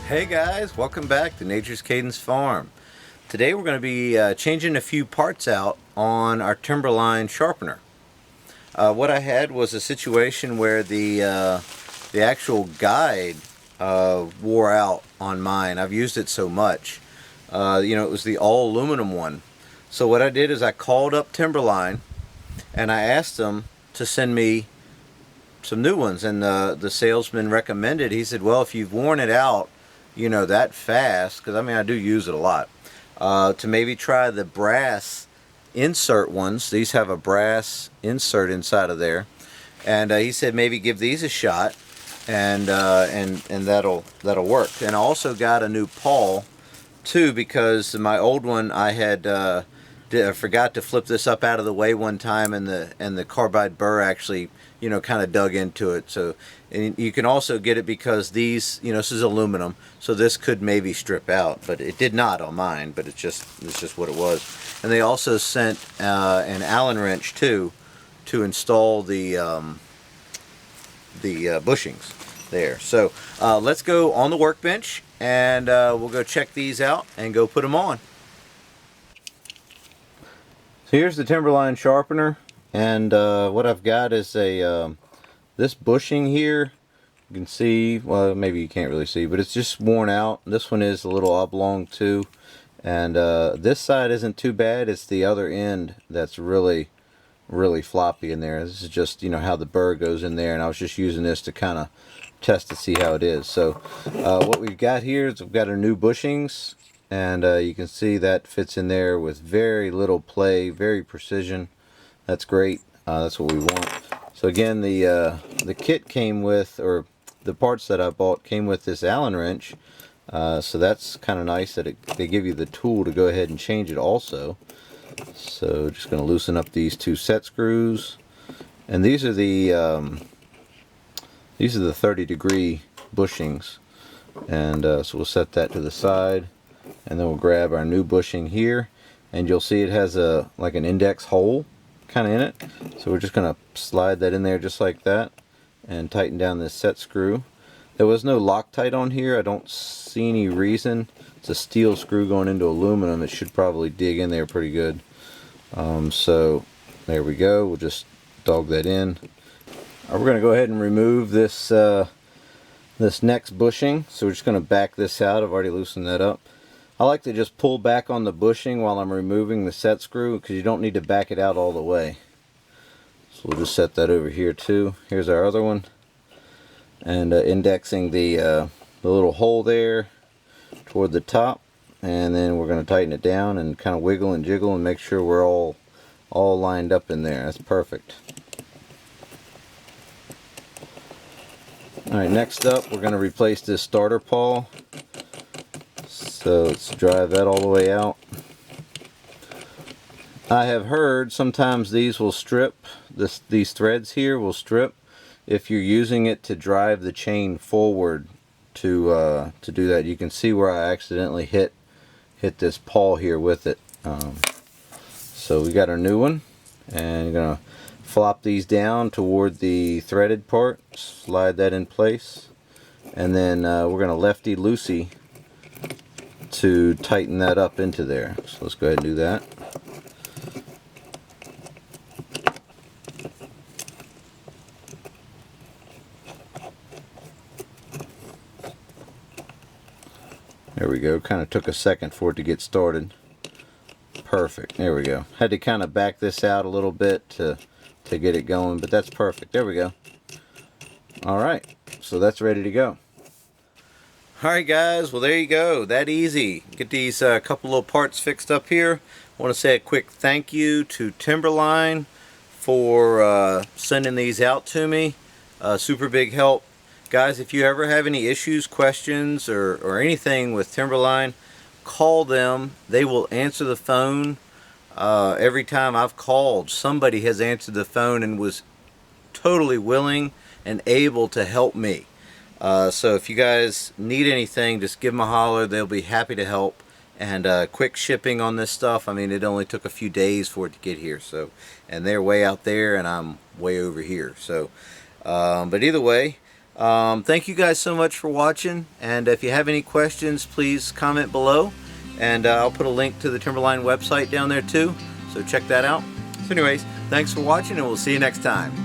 Hey guys, welcome back to Nature's Cadence Farm. Today we're going to be changing a few parts out on our Timberline sharpener. What I had was a situation where the actual guide wore out on mine. I've used it so much. It was the all aluminum one. So what I did is I called up Timberline and I asked them to send me some new ones, and the salesman recommended, he said, well, if you've worn it out that fast, because I do use it a lot, to maybe try the brass insert ones. These have a brass insert inside of there, and he said maybe give these a shot, and that'll work. And I also got a new Pawl too, because my old one I forgot to flip this up out of the way one time, and the carbide burr actually kind of dug into it. So, and you can also get it because these, this is aluminum, so this could maybe strip out, but it did not on mine. But it's just what it was. And they also sent an Allen wrench too to install the bushings there. So let's go on the workbench, and we'll go check these out and go put them on. So here's the Timberline sharpener, and what I've got is this bushing here. You can see, well, maybe you can't really see, but it's just worn out. This one is a little oblong too, and this side isn't too bad. It's the other end that's really floppy in there. This is just how the burr goes in there, and I was just using this to kind of test to see how it is. So what we've got here is we've got our new bushings, and you can see that fits in there with very little play, very precision. That's great. That's what we want. So again, the kit came with, or the parts that I bought came with this Allen wrench. So that's kind of nice that they give you the tool to go ahead and change it also. So just going to loosen up these two set screws, and these are the 30-degree bushings, and so we'll set that to the side, and then we'll grab our new bushing here, and you'll see it has like an index hole kind of in it. So we're just going to slide that in there just like that and tighten down this set screw. There was no Loctite on here. I don't see any reason. It's a steel screw going into aluminum. It should probably dig in there pretty good. So there we go. We'll just dog that in. We're going to go ahead and remove this this next bushing. So we're just going to back this out. I've already loosened that up. I like to just pull back on the bushing while I'm removing the set screw, because you don't need to back it out all the way. So we'll just set that over here too. Here's our other one, and indexing the little hole there toward the top, and then we're going to tighten it down and kind of wiggle and jiggle and make sure we're all lined up in there. That's perfect. Alright, next up we're going to replace this starter pawl. So let's drive that all the way out. I have heard sometimes these will strip, these threads here will strip if you're using it to drive the chain forward to do that. You can see where I accidentally hit this pawl here with it. So we got our new one, and you're going to flop these down toward the threaded part, slide that in place, and then we're going to lefty loosey to tighten that up into there. So let's go ahead and do that. There we go. Kind of took a second for it to get started. Perfect. There we go. Had to kind of back this out a little bit to get it going, but that's perfect. There we go. Alright, so that's ready to go. Alright guys, well there you go, that easy. Get these couple little parts fixed up here. I want to say a quick thank you to Timberline for sending these out to me. Super big help. Guys, if you ever have any issues, questions, or anything with Timberline, call them. They will answer the phone. Every time I've called, somebody has answered the phone and was totally willing and able to help me. So if you guys need anything, just give them a holler. They'll be happy to help. And quick shipping on this stuff. I mean, it only took a few days for it to get here. So, and they're way out there, and I'm way over here. So, but either way, Thank you guys so much for watching, and if you have any questions, please comment below, and I'll put a link to the Timberline website down there too, so check that out. So anyways, thanks for watching, and we'll see you next time.